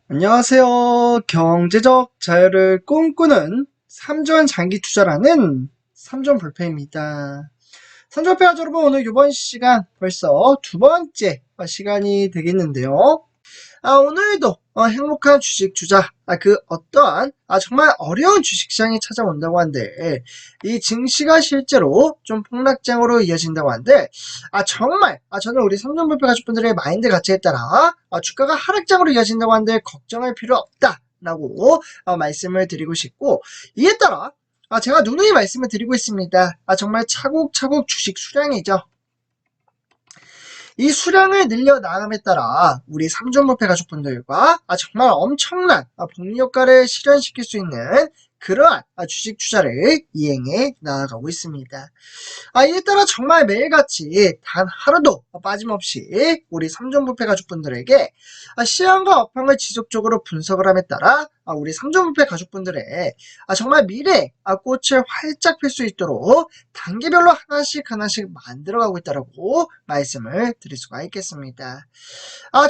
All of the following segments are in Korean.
안녕하세요. 경제적 자유를 꿈꾸는 삼전 장기 투자라는 삼전불패입니다. 삼전불패 여러분, 오늘 이번 시간 벌써 두 번째 시간이 되겠는데요. 오늘도 행복한 주식 투자, 그 어떠한 정말 어려운 주식시장이 찾아온다고 한데, 이 증시가 실제로 좀 폭락장으로 이어진다고 한데, 정말 저는 우리 삼전불패 가족분들의 마인드 가치에 따라 주가가 하락장으로 이어진다고 한데 걱정할 필요 없다 라고 말씀을 드리고 싶고, 이에 따라 제가 누누이 말씀을 드리고 있습니다. 정말 차곡차곡 주식 수량이죠. 이 수량을 늘려 나감에 따라 우리 삼전불패 가족분들과 정말 엄청난 복리효과를 실현시킬 수 있는 그러한 주식 투자를 이행해 나아가고 있습니다. 이에 따라 정말 매일같이 단 하루도 빠짐없이 우리 삼전불패 가족분들에게 시황과 업황을 지속적으로 분석을 함에 따라 우리 삼전불패 가족분들의 정말 미래의 꽃을 활짝 필 수 있도록 단계별로 하나씩 만들어가고 있다고 말씀을 드릴 수가 있겠습니다.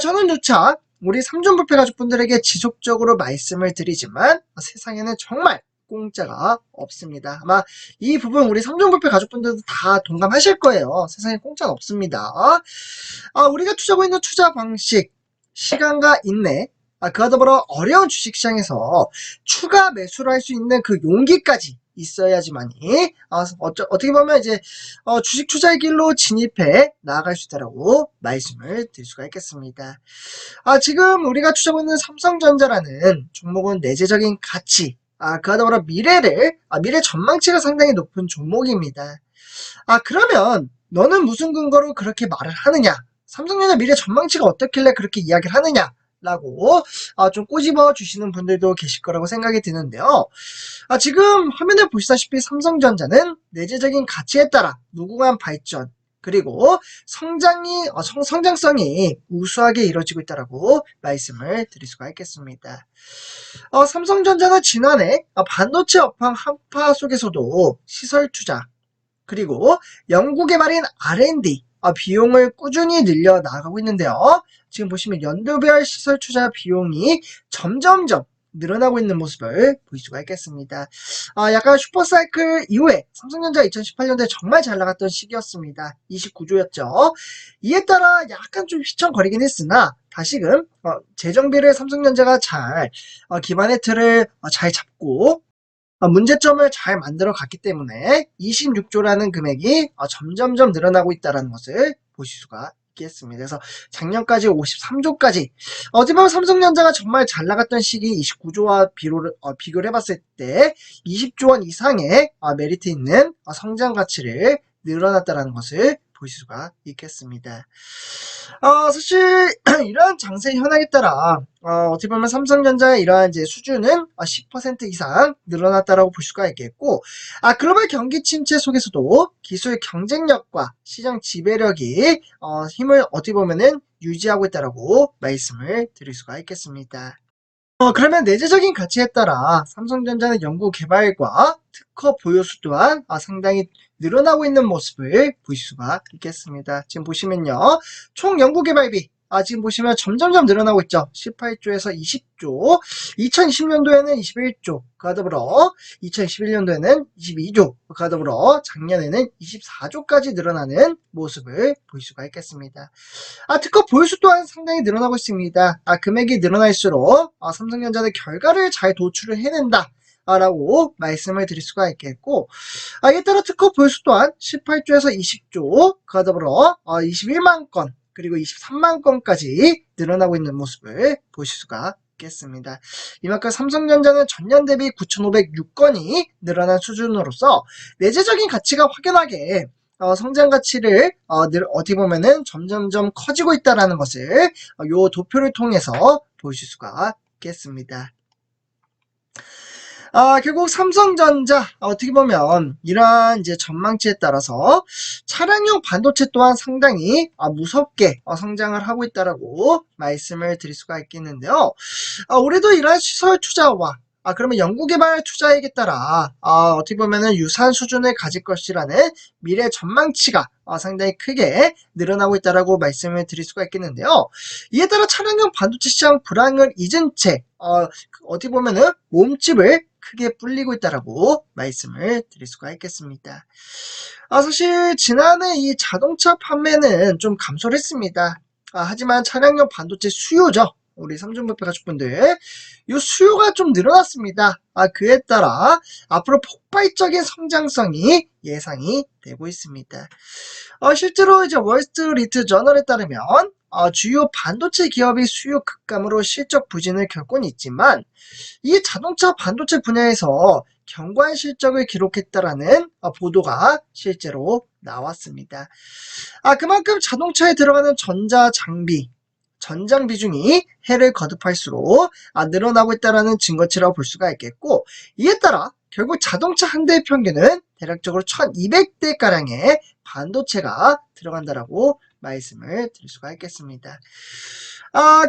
저는 누차 우리 삼전불패 가족분들에게 지속적으로 말씀을 드리지만 세상에는 정말 공짜가 없습니다. 아마 이 부분 우리 삼전불패 가족분들도 다 동감하실 거예요. 세상에 공짜는 없습니다. 우리가 투자하고 있는 투자 방식, 시간과 인내, 그와 더불어 어려운 주식시장에서 추가 매수를 할 수 있는 그 용기까지 있어야지만이 어떻게 보면 이제 주식 투자의 길로 진입해 나아갈 수 있다라고 말씀을 드릴 수가 있겠습니다. 지금 우리가 투자하고 있는 삼성전자라는 종목은 내재적인 가치, 그와 더불어 미래 전망치가 상당히 높은 종목입니다. 그러면 너는 무슨 근거로 그렇게 말을 하느냐? 삼성전자 미래 전망치가 어떻길래 그렇게 이야기를 하느냐? 라고 좀 꼬집어 주시는 분들도 계실 거라고 생각이 드는데요. 지금 화면에 보시다시피 삼성전자는 내재적인 가치에 따라 무궁한 발전, 그리고 성장성이 우수하게 이루어지고 있다라고 말씀을 드릴 수가 있겠습니다. 삼성전자는 지난해 반도체 업황 한파 속에서도 시설 투자, 그리고 연구개발인 R&D 비용을 꾸준히 늘려 나가고 있는데요. 지금 보시면 연도별 시설 투자 비용이 점점점 늘어나고 있는 모습을 볼 수가 있겠습니다. 약간 슈퍼사이클 이후에 삼성전자 2018년도에 정말 잘 나갔던 시기였습니다. 29조였죠. 이에 따라 약간 좀 휘청거리긴 했으나 다시금 재정비를 삼성전자가 잘 기반의 틀을 잘 잡고 문제점을 잘 만들어 갔기 때문에 26조라는 금액이 점점점 늘어나고 있다는 것을 보실 수가 있겠습니다. 그래서 작년까지 53조까지 어찌 보면 삼성전자가 정말 잘 나갔던 시기 29조와 비교를 해봤을 때 20조 원 이상의 메리트 있는 성장 가치를 늘어났다는 것을 보실 수가 있겠습니다. 사실 이러한 장세 현황에 따라 어떻게 보면 삼성전자의 이러한 이제 수준은 10% 이상 늘어났다라고 볼 수가 있겠고, 글로벌 경기 침체 속에서도 기술 경쟁력과 시장 지배력이 힘을 어떻게 보면은 유지하고 있다라고 말씀을 드릴 수가 있겠습니다. 그러면 내재적인 가치에 따라 삼성전자는 연구 개발과 특허 보유수 또한 상당히 늘어나고 있는 모습을 보실 수가 있겠습니다. 지금 보시면요. 총 연구 개발비 지금 보시면 점점점 늘어나고 있죠. 18조에서 20조, 2020년도에는 21조, 그와 더불어 2021년도에는 22조, 그와 더불어 작년에는 24조까지 늘어나는 모습을 볼 수가 있겠습니다. 특허 보유수 또한 상당히 늘어나고 있습니다. 금액이 늘어날수록 삼성전자는 결과를 잘 도출을 해낸다 라고 말씀을 드릴 수가 있겠고, 이에 따라 특허 보유수 또한 18조에서 20조, 그와 더불어 21만 건, 그리고 23만 건까지 늘어나고 있는 모습을 보실 수가 있겠습니다. 이만큼 삼성전자는 전년 대비 9,506건이 늘어난 수준으로서 내재적인 가치가 확연하게 성장 가치를 어떻게 보면은 점점점 커지고 있다라는 것을 요 도표를 통해서 보실 수가 있겠습니다. 결국 삼성전자 어떻게 보면 이러한 이제 전망치에 따라서 차량용 반도체 또한 상당히 무섭게 성장을 하고 있다라고 말씀을 드릴 수가 있겠는데요. 올해도 이러한 시설 투자와 그러면 연구개발 투자액에 따라 어떻게 보면은 유사한 수준을 가질 것이라는 미래 전망치가 상당히 크게 늘어나고 있다라고 말씀을 드릴 수가 있겠는데요. 이에 따라 차량용 반도체 시장 불황을 잊은 채 어떻게 보면은 몸집을 크게 불리고 있다라고 말씀을 드릴 수가 있겠습니다. 사실 지난해 이 자동차 판매는 좀 감소를 했습니다. 하지만 차량용 반도체 수요죠. 우리 삼성부패 가족분들, 이 수요가 좀 늘어났습니다. 그에 따라 앞으로 폭발적인 성장성이 예상이 되고 있습니다. 실제로 이제 월스트리트 저널에 따르면 주요 반도체 기업이 수요 급감으로 실적 부진을 겪고는 있지만 이 자동차 반도체 분야에서 견고한 실적을 기록했다라는 보도가 실제로 나왔습니다. 그만큼 자동차에 들어가는 전장 비중이 해를 거듭할수록 늘어나고 있다는 증거치라고 볼 수가 있겠고, 이에 따라 결국 자동차 한 대의 평균은 대략적으로 1200대가량의 반도체가 들어간다라고 말씀을 드릴 수가 있겠습니다.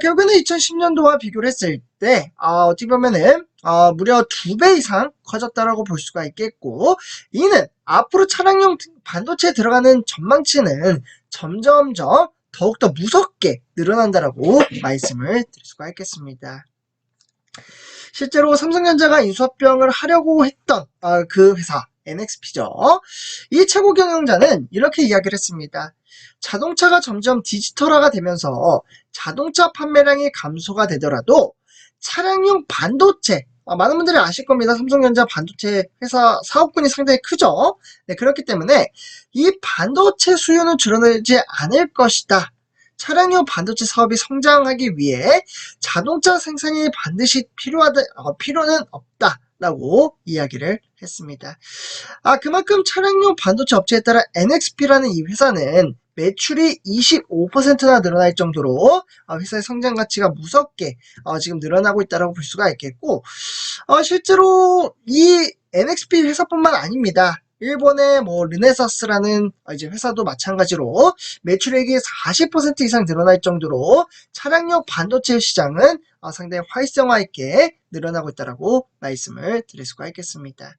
결국에는 2010년도와 비교를 했을 때 어떻게 보면은 무려 2배 이상 커졌다라고 볼 수가 있겠고, 이는 앞으로 차량용 반도체에 들어가는 전망치는 점점점 더욱더 무섭게 늘어난다라고 말씀을 드릴 수가 있겠습니다. 실제로 삼성전자가 인수합병을 하려고 했던 그 회사 NXP죠. 이 최고 경영자는 이렇게 이야기를 했습니다. 자동차가 점점 디지털화가 되면서 자동차 판매량이 감소가 되더라도 차량용 반도체, 많은 분들이 아실 겁니다. 삼성전자 반도체 회사 사업군이 상당히 크죠. 네, 그렇기 때문에 이 반도체 수요는 줄어들지 않을 것이다. 차량용 반도체 사업이 성장하기 위해 자동차 생산이 반드시 필요는 없다라고 이야기를 했습니다. 그만큼 차량용 반도체 업체에 따라 NXP라는 이 회사는 매출이 25%나 늘어날 정도로 회사의 성장 가치가 무섭게 지금 늘어나고 있다고 볼 수가 있겠고, 실제로 이 NXP 회사뿐만 아닙니다. 일본의 르네사스라는 이제 회사도 마찬가지로 매출액이 40% 이상 늘어날 정도로 차량용 반도체 시장은 상당히 활성화 있게 늘어나고 있다고 말씀을 드릴 수가 있겠습니다.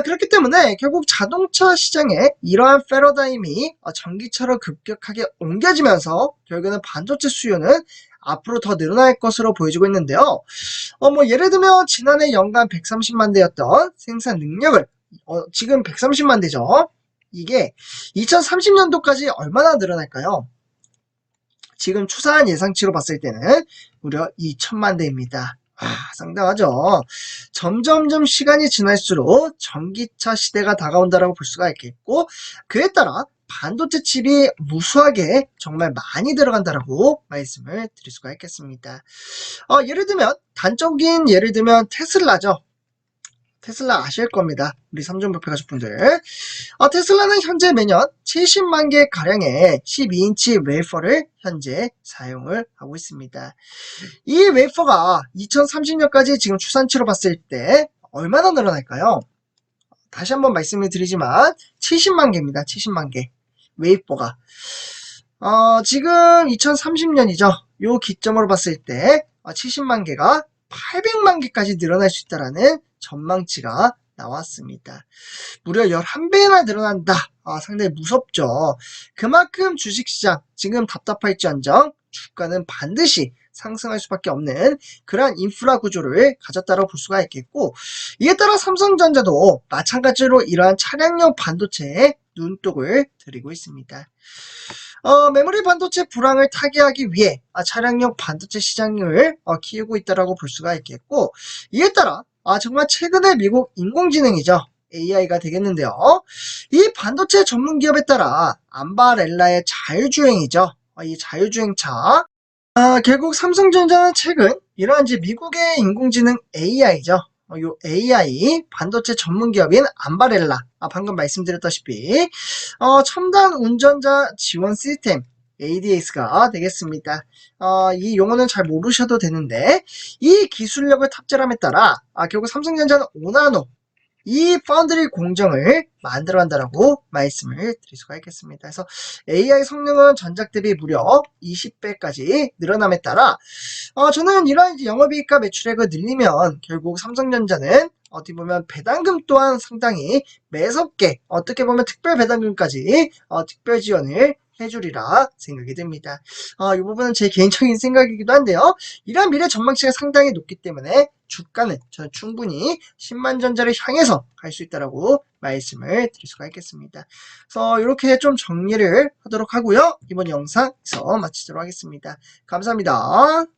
그렇기 때문에 결국 자동차 시장에 이러한 패러다임이 전기차로 급격하게 옮겨지면서 결국에는 반도체 수요는 앞으로 더 늘어날 것으로 보여지고 있는데요. 예를 들면 지난해 연간 130만 대였던 생산 능력을 지금 130만 대죠. 이게 2030년도까지 얼마나 늘어날까요? 지금 추사한 예상치로 봤을 때는 무려 2천만 대입니다. 상당하죠. 점점점 시간이 지날수록 전기차 시대가 다가온다라고 볼 수가 있겠고, 그에 따라 반도체 칩이 무수하게 정말 많이 들어간다라고 말씀을 드릴 수가 있겠습니다. 단적인 예를 들면 테슬라죠. 테슬라 아실 겁니다. 우리 삼성부패 가족분들. 테슬라는 현재 매년 70만 개 가량의 12인치 웨이퍼를 현재 사용을 하고 있습니다. 이 웨이퍼가 2030년까지 지금 추산치로 봤을 때 얼마나 늘어날까요? 다시 한번 말씀을 드리지만 70만 개입니다. 70만 개 웨이퍼가. 지금 2030년이죠. 요 기점으로 봤을 때 70만 개가 800만 개까지 늘어날 수 있다라는 전망치가 나왔습니다. 무려 11배나 늘어난다. 상당히 무섭죠. 그만큼 주식시장 지금 답답할지언정 주가는 반드시 상승할 수밖에 없는 그러한 인프라 구조를 가졌다고 볼 수가 있겠고, 이에 따라 삼성전자도 마찬가지로 이러한 차량용 반도체에 눈독을 들이고 있습니다. 메모리 반도체 불황을 타개하기 위해 차량용 반도체 시장을 키우고 있다고 볼 수가 있겠고, 이에 따라 정말 최근에 미국 인공지능이죠. AI가 되겠는데요. 이 반도체 전문 기업에 따라 암바렐라의 자율주행이죠. 이 자율주행차. 결국 삼성전자는 최근 이러한 이제 미국의 인공지능 AI죠. 요 AI 반도체 전문 기업인 암바렐라. 방금 말씀드렸다시피 첨단 운전자 지원 시스템 ADAS가 되겠습니다. 이 용어는 잘 모르셔도 되는데, 이 기술력을 탑재함에 따라 결국 삼성전자는 5나노 이 파운드리 공정을 만들어 간다라고 말씀을 드릴 수가 있겠습니다. 그래서 AI 성능은 전작 대비 무려 20배까지 늘어남에 따라 저는 이러한 이제 영업이익과 매출액을 늘리면 결국 삼성전자는 어떻게 보면 배당금 또한 상당히 매섭게 어떻게 보면 특별 배당금까지 특별 지원을 해주리라 생각이 듭니다. 이 부분은 제 개인적인 생각이기도 한데요. 이러한 미래 전망치가 상당히 높기 때문에 주가는 저는 충분히 10만전자를 향해서 갈 수 있다라고 말씀을 드릴 수가 있겠습니다. 그래서 이렇게 좀 정리를 하도록 하고요. 이번 영상에서 마치도록 하겠습니다. 감사합니다.